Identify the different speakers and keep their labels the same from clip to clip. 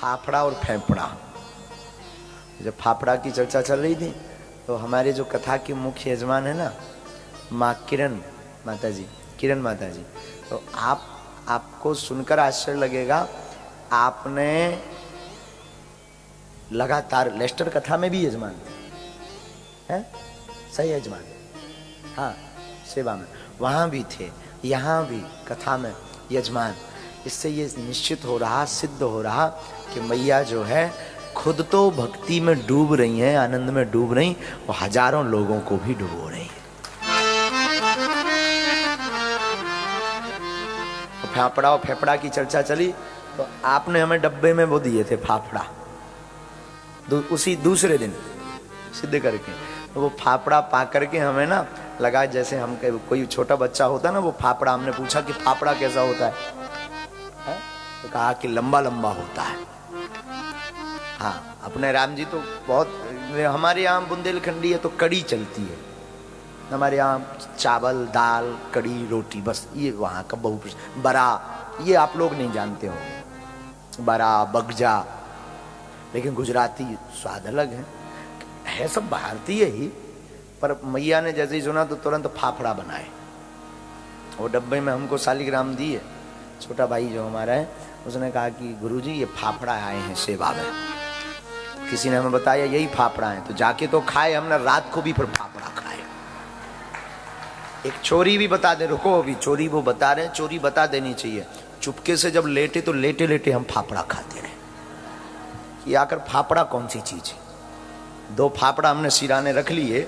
Speaker 1: फाफड़ा और फेफड़ा। जब फाफड़ा की चर्चा चल रही थी तो हमारे जो कथा की मुख्य यजमान है ना, माँ किरण माता जी, किरण माता जी, तो आपको सुनकर आश्चर्य लगेगा, आपने लगातार लेस्टर कथा में भी यजमान थे, हैं? सही यजमान, हाँ, सेवा में वहां भी थे, यहाँ भी कथा में यजमान। इससे ये निश्चित हो रहा, सिद्ध हो रहा कि मैया जो है खुद तो भक्ति में डूब रही हैं, आनंद में डूब रही, और हजारों लोगों को भी डुबो रही है। फाफड़ा और फेफड़ा की चर्चा चली तो आपने हमें डब्बे में वो दिए थे फाफड़ा, उसी दूसरे दिन सिद्ध करके। तो वो फाफड़ा पा करके हमें ना लगा जैसे हम कोई छोटा बच्चा होता ना, वो फाफड़ा, हमने पूछा कि फाफड़ा कैसा होता है? तो कहा कि लंबा लंबा होता है। हाँ, अपने राम जी तो बहुत, हमारे यहाँ बुंदेलखंडी है तो कड़ी चलती है, हमारे यहाँ चावल दाल कड़ी रोटी, बस ये वहाँ का बहुत। बरा ये आप लोग नहीं जानते हो, बरा बगजा, लेकिन गुजराती स्वाद अलग है सब भारतीय ही। पर मैया ने जैसे ही सुना तो तुरंत फाफड़ा बनाए, वो डब्बे में हमको शालिग्राम दिए। छोटा भाई जो हमारा है उसने कहा कि गुरुजी ये फाफड़ा आए हैं सेवा में, किसी ने हमें बताया यही फाफड़ा है, तो जाके तो खाए हमने, रात को भी फिर फाफड़ा खाए। एक चोरी भी बता दे, रुको अभी चोरी वो बता रहे, चोरी बता देनी चाहिए। चुपके से जब लेटे तो लेटे लेटे हम फाफड़ा खाते रहे कि आकर फाफड़ा कौन सी चीज है। 2 फाफड़ा हमने सिराने रख लिए,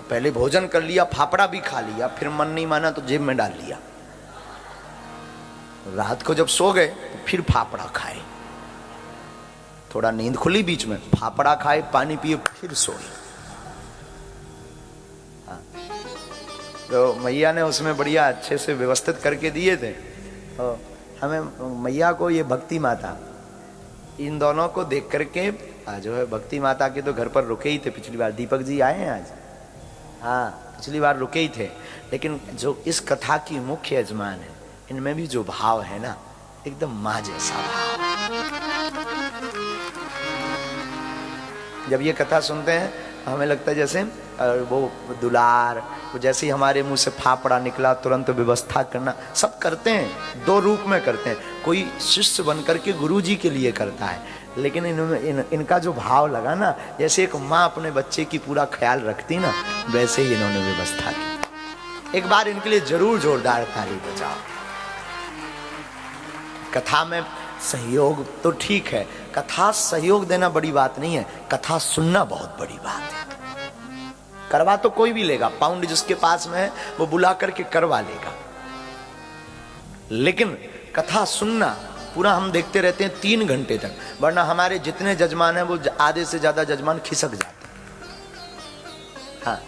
Speaker 1: पहले भोजन कर लिया, फाफड़ा भी खा लिया, फिर मन नहीं माना तो जेब में डाल लिया। रात को जब सो गए तो फिर फाफड़ा खाए, थोड़ा नींद खुली बीच में, फाफड़ा खाए, पानी पिए, फिर सोए। तो मैया ने उसमें बढ़िया अच्छे से व्यवस्थित करके दिए थे। तो हमें मैया को ये भक्ति माता, इन दोनों को देख करके जो है भक्ति माता के तो घर पर रुके ही थे। पिछली बार दीपक जी आए हैं आज, हाँ पिछली बार रुके ही थे, लेकिन जो इस कथा की मुख्य यजमान है, इनमें भी जो भाव है ना, एकदम माँ जैसा भाव। जब ये कथा सुनते हैं हमें लगता है जैसे वो दुलार, वो जैसे ही हमारे मुंह से फाफड़ा निकला तुरंत व्यवस्था करना, सब करते हैं, 2 रूप में करते हैं। कोई शिष्य बन करके गुरु जी के लिए करता है, लेकिन इनका जो भाव लगा ना, जैसे एक माँ अपने बच्चे की पूरा ख्याल रखती ना, वैसे ही इन्होंने व्यवस्था की। एक बार इनके लिए जरूर जोरदार ताली बजाओ। कथा में सहयोग तो ठीक है, कथा सहयोग देना बड़ी बात नहीं है, कथा सुनना बहुत बड़ी बात है। करवा तो कोई भी लेगा, पाउंड जिसके पास में है वो बुला करके करवा लेगा, लेकिन कथा सुनना पूरा हम देखते रहते हैं 3 घंटे तक, वरना हमारे जितने जजमान हैं वो आधे से ज्यादा जजमान खिसक जाते हैं। हाँ,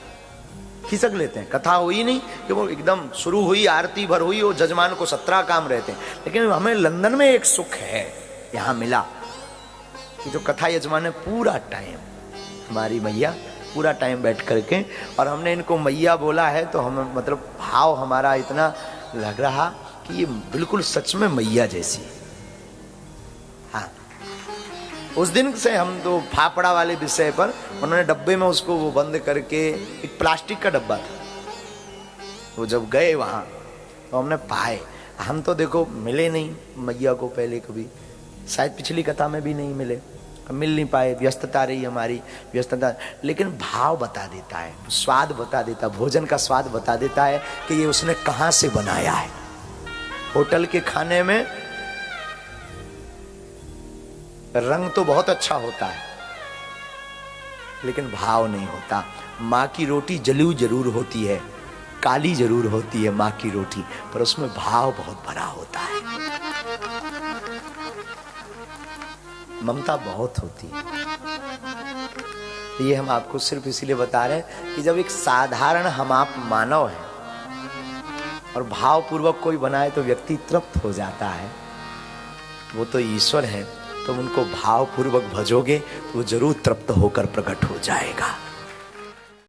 Speaker 1: खिसक लेते हैं, कथा हुई नहीं कि वो एकदम शुरू हुई, आरती भर हुई, वो जजमान को 17 काम रहते हैं। लेकिन हमें लंदन में एक सुख है यहाँ मिला कि जो कथा यजमान है पूरा टाइम, हमारी मैया पूरा टाइम बैठ करके, और हमने इनको मैया बोला है तो हमें मतलब भाव हमारा इतना लग रहा कि ये बिल्कुल सच में मैया जैसी। हाँ, उस दिन से हम तो फाफड़ा वाले विषय पर उन्होंने डब्बे में उसको वो बंद करके, एक प्लास्टिक का डब्बा था, वो जब गए वहां तो हमने पाए। हम तो देखो मिले नहीं मैया को पहले कभी, शायद पिछली कथा में भी नहीं मिले, मिल नहीं पाए, व्यस्तता रही हमारी, व्यस्तता, लेकिन भाव बता देता है, स्वाद बता देता, भोजन का स्वाद बता देता है कि ये उसने कहां से बनाया है। होटल के खाने में रंग तो बहुत अच्छा होता है लेकिन भाव नहीं होता। माँ की रोटी जली जरूर होती है, काली जरूर होती है माँ की रोटी, पर उसमें भाव बहुत भरा होता है, ममता बहुत होती है। ये हम आपको सिर्फ इसीलिए बता रहे हैं कि जब एक साधारण हम आप मानव हैं और भाव पूर्वक कोई बनाए तो व्यक्ति तृप्त हो जाता है। वो तो ईश्वर है, तुम उनको भाव पूर्वक भजोगे तो वो जरूर तृप्त होकर प्रकट हो जाएगा।